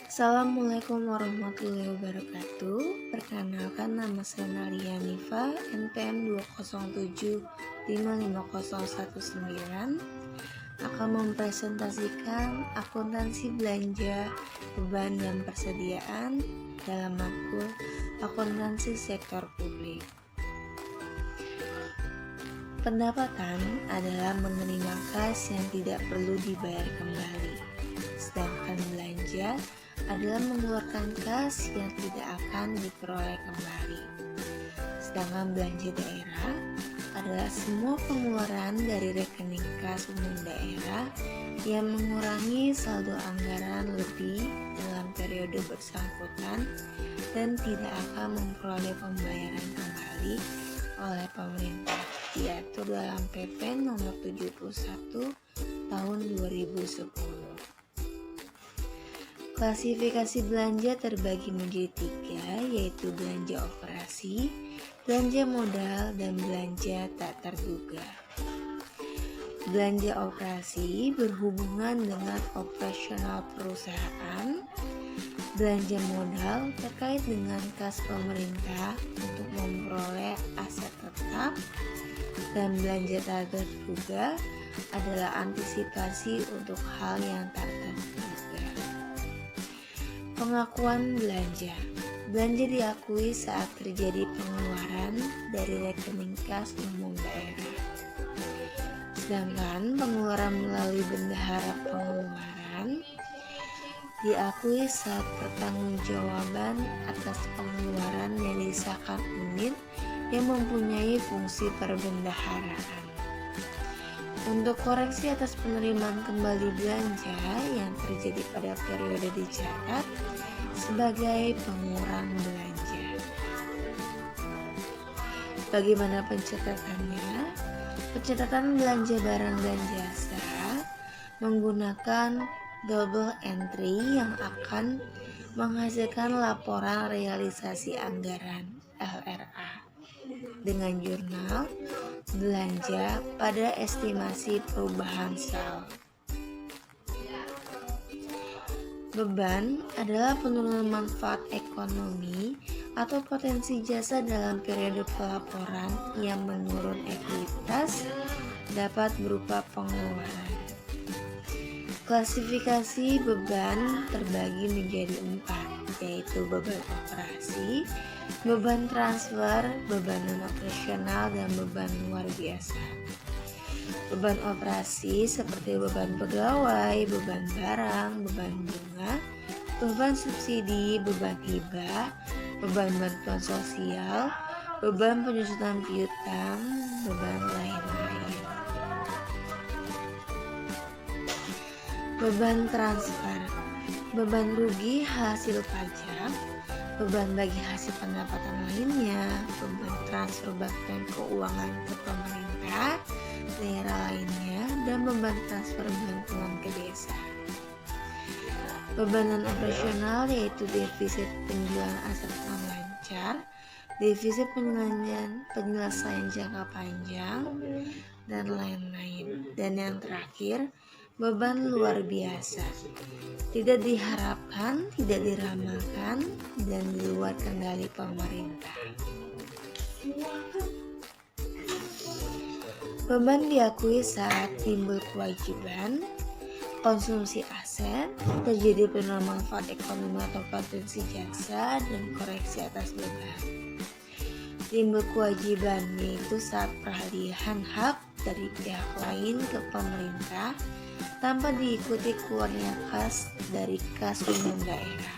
Assalamualaikum warahmatullahi wabarakatuh. Perkenalkan, nama saya Nalia Nifa, NPM 207555019, akan mempresentasikan akuntansi belanja, beban dan persediaan dalam matkul akuntansi sektor publik. Pendapatan adalah menerima kas yang tidak perlu dibayar kembali, sedangkan belanja adalah mengeluarkan kas yang tidak akan diperoleh kembali. Sedangkan belanja daerah adalah semua pengeluaran dari rekening kas umum daerah yang mengurangi saldo anggaran lebih dalam periode bersangkutan dan tidak akan memperoleh pembayaran kembali oleh pemerintah, diatur dalam PP nomor 71 tahun 2010. Klasifikasi belanja terbagi menjadi 3, yaitu belanja operasi, belanja modal, dan belanja tak terduga. Belanja operasi berhubungan dengan operasional perusahaan. Belanja modal terkait dengan kas pemerintah untuk memperoleh aset tetap, dan belanja tak terduga adalah antisipasi untuk hal yang tak terduga. Pengakuan belanja. Belanja diakui saat terjadi pengeluaran dari rekening kas umum daerah. Sedangkan pengeluaran melalui bendahara pengeluaran diakui saat pertanggungjawaban atas pengeluaran yang disahkan unit yang mempunyai fungsi perbendaharaan. Untuk koreksi atas penerimaan kembali belanja yang terjadi pada periode dicatat sebagai pengurang belanja. Bagaimana pencatatannya? Pencatatan belanja barang dan jasa menggunakan double entry yang akan menghasilkan laporan realisasi anggaran (LRA) dengan jurnal belanja pada estimasi perubahan saldo. Beban adalah penurunan manfaat ekonomi atau potensi jasa dalam periode pelaporan yang menurun ekuitas dapat berupa pengeluaran. Klasifikasi beban terbagi menjadi 4, yaitu beban operasi, beban transfer, beban non-operasional, dan beban luar biasa. Beban operasi seperti beban pegawai, beban barang, beban bunga, beban subsidi, beban hibah, beban bantuan sosial, beban penyusutan piutang, beban lain-lain. Beban transfer, beban rugi hasil pajak, beban bagi hasil pendapatan lainnya, beban transfer bantuan keuangan ke pemerintah daerah lainnya, dan beban transfer bantuan ke desa. Beban non-operasional yaitu defisit penjualan aset non lancar, defisit penyelesaian jangka panjang, dan lain-lain. Dan yang terakhir, beban luar biasa, tidak diharapkan, tidak diramalkan, dan di luar kendali pemerintah. Beban diakui saat timbul kewajiban, konsumsi aset, terjadi penurunan manfaat ekonomi atau potensi jasa, dan koreksi atas beban. Timbul kewajiban yaitu saat peralihan hak dari pihak lain ke pemerintah tanpa diikuti keluarnya kas dari kas umum daerah.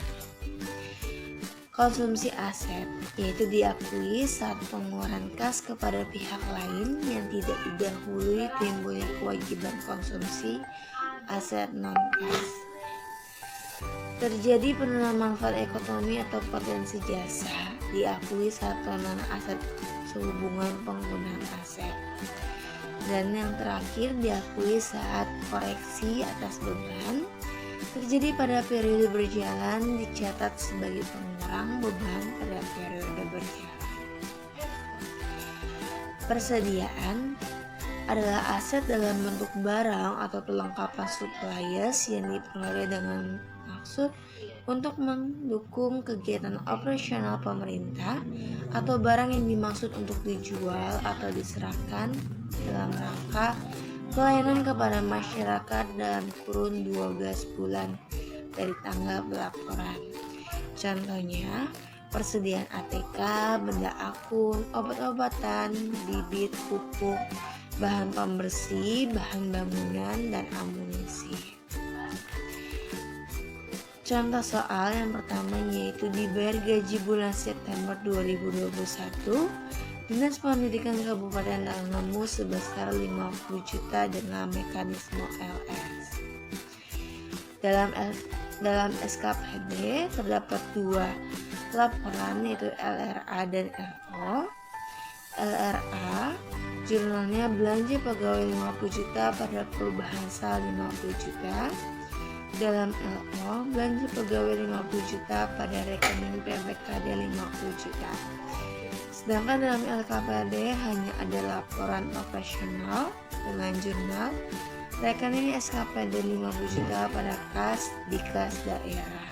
Konsumsi aset yaitu diakui saat pengeluaran kas kepada pihak lain yang tidak didahului timbulnya kewajiban konsumsi aset non-kas. Terjadi penurunan manfaat ekonomi atau potensi jasa diakui saat penurunan aset sehubungan penggunaan aset. Dan yang terakhir diakui saat koreksi atas beban terjadi pada periode berjalan dicatat sebagai pengurang beban pada periode berjalan. Persediaan adalah aset dalam bentuk barang atau perlengkapan supplies yang diperoleh dengan bermaksud untuk mendukung kegiatan operasional pemerintah atau barang yang dimaksud untuk dijual atau diserahkan dalam rangka pelayanan kepada masyarakat dalam kurun 12 bulan dari tanggal pelaporan. Contohnya, persediaan ATK, benda akun, obat-obatan, bibit, pupuk, bahan pembersih, bahan bangunan, dan amunisi. Contoh soal yang pertama yaitu dibayar gaji bulan September 2021 Dinas Pendidikan Kabupaten Langemu sebesar 50 juta dengan mekanisme LS. Dalam SKPD terdapat dua laporan yaitu LRA dan LO. LRA jurnalnya belanja pegawai 50 juta pada perubahan sal 50 juta. Dalam LO, belanja pegawai 50 juta pada rekening PPKD 50 juta. Sedangkan dalam LKPD hanya ada laporan operasional dengan jurnal rekening SKPD 50 juta pada kas di kas daerah.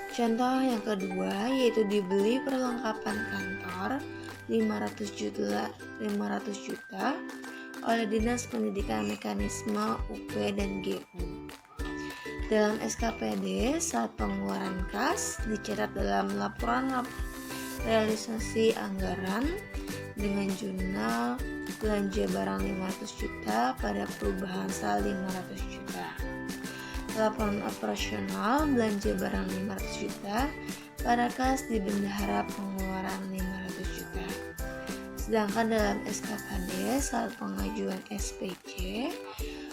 Contoh yang kedua yaitu dibeli perlengkapan kantor 500 juta oleh Dinas Pendidikan mekanisme UP dan GU. Dalam SKPD, saat pengeluaran kas dicatat dalam laporan realisasi anggaran dengan jurnal belanja barang 500 juta pada perubahan sal 500 juta. Laporan operasional belanja barang 500 juta pada kas di bendahara pengeluaran 500 juta. Sedangkan dalam SKPD saat pengajuan SPC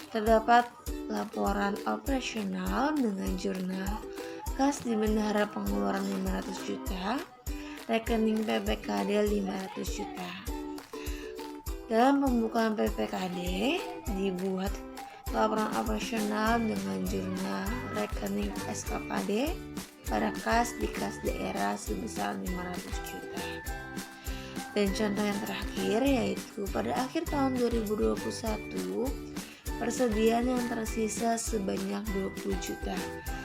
terdapat laporan operasional dengan jurnal kas di bendahara pengeluaran 500 juta, rekening PPKD 500 juta. Dalam pembukaan PPKD dibuat laporan operasional dengan jurnal rekening SKPD pada kas di kas daerah sebesar 500 juta. Dan contoh yang terakhir yaitu pada akhir tahun 2021 persediaan yang tersisa sebanyak 20 juta.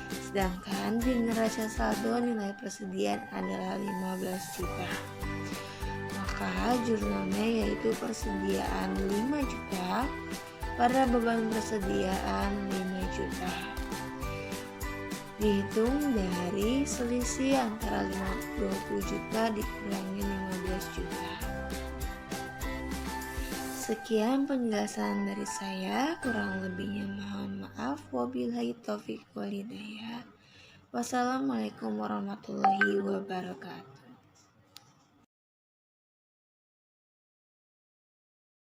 Sedangkan di neraca saldo nilai persediaan adalah 15 juta. Maka jurnalnya yaitu persediaan 5 juta pada beban persediaan 5 juta. Dihitung dari selisih antara 20 juta dikurangi 15 juta. Sekian penjelasan dari saya, kurang lebihnya mohon maaf. Wabillahi taufiq wal hidayah. Wassalamualaikum warahmatullahi wabarakatuh.